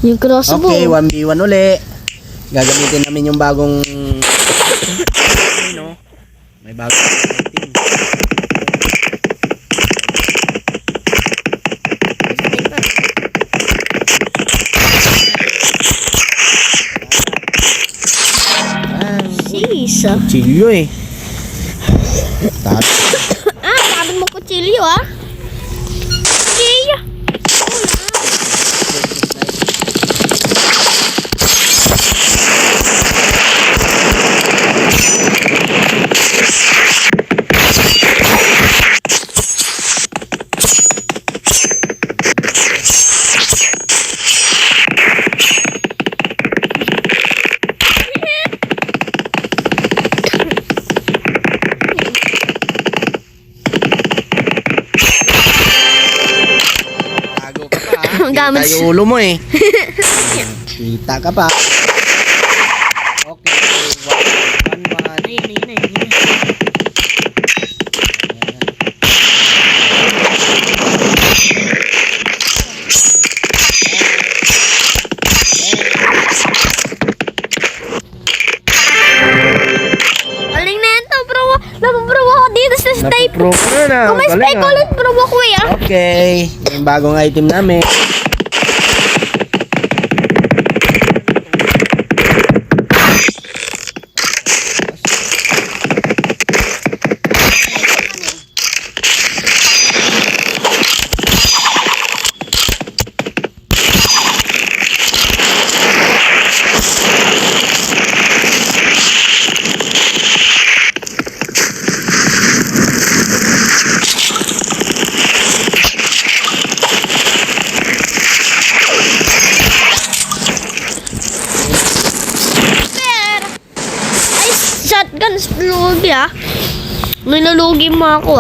Yung crossbow. Okay, 1v1 uli. Gagamitin namin yung bagong no? May bagong item. Sis. Kutsilyo eh. Sabi mo kutsilyo Kutsilyo. Kita yung ulo mo eh. Kita ka pa. Okay. Galing na ito, bro. Bro ako dito sa snipe. Kung may spike ulit, bro ako Okay. Yung bagong item namin. Shotgun lugi Nilulugi mo ako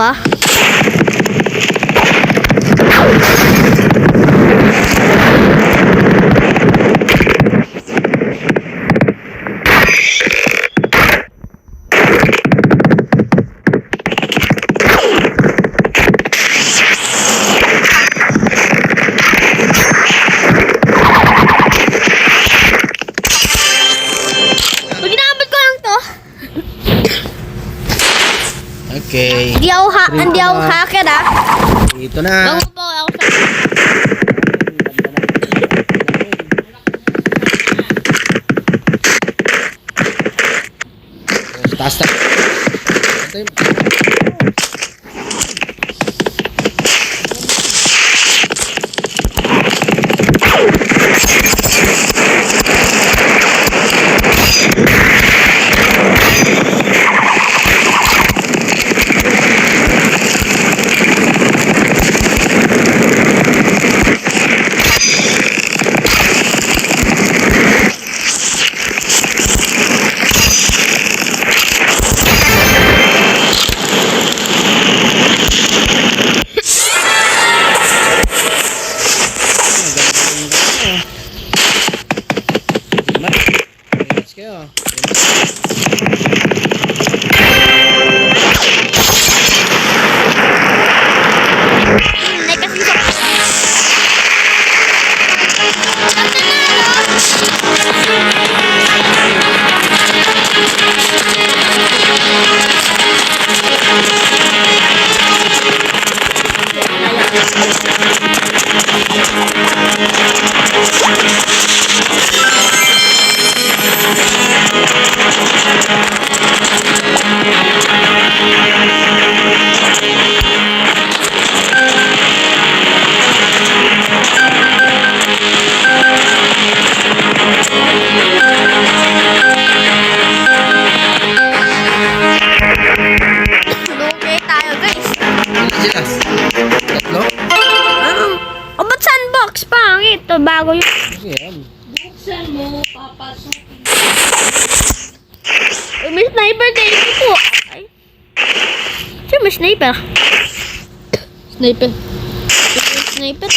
Okay. Hindi ako hacker Ito na. Bango po ako sa... Taas. Ito, bago yun. Buksan mo, papasukin. May sniper din ito. Ay. Siya, may sniper. Sniper. Sniper.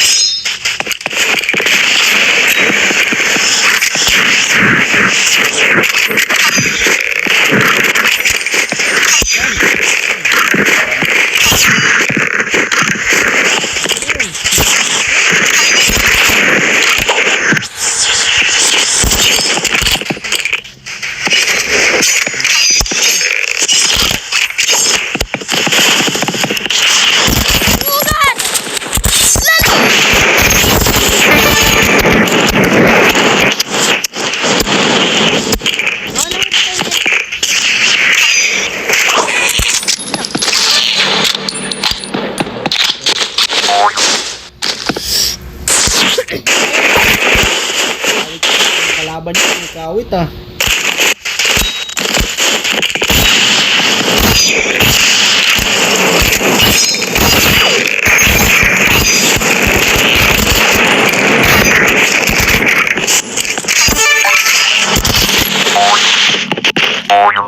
Kawit ah.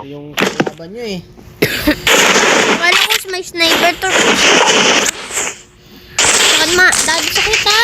Yung kalaban nyo eh. Akala ko may sniper to. Sakit ma, dahil sakit ha.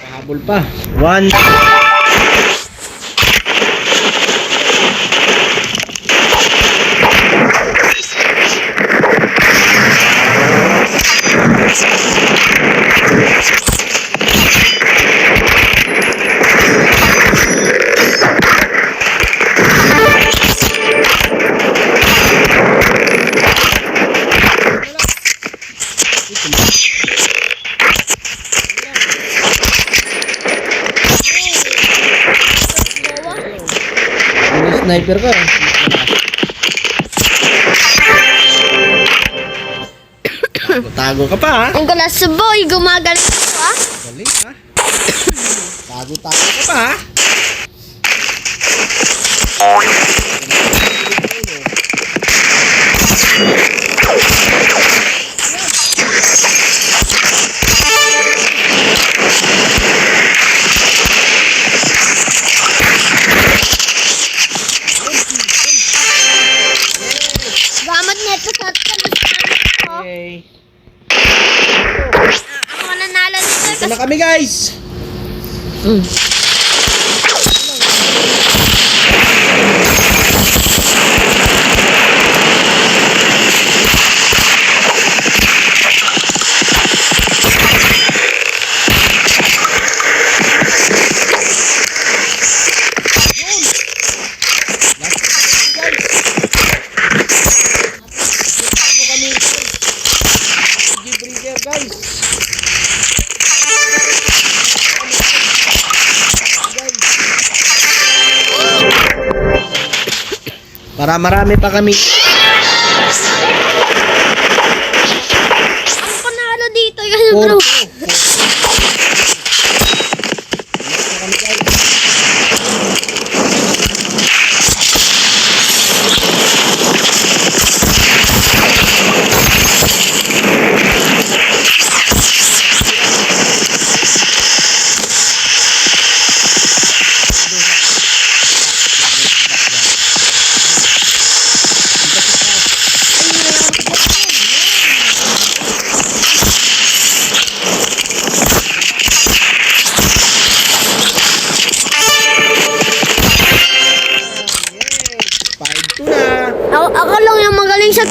Pahabol pa. 1. Sniper ka. Tago ka pa ha. Ang galas boy, gumagaling ito ha. Galing ha. Tago ka pa ha. Gamat neto sa atin. Okay. Ako nanalo nito. Ito na kami guys. Para marami pa kami. Ang panalo dito yung bro. Ako lang yung magaling sa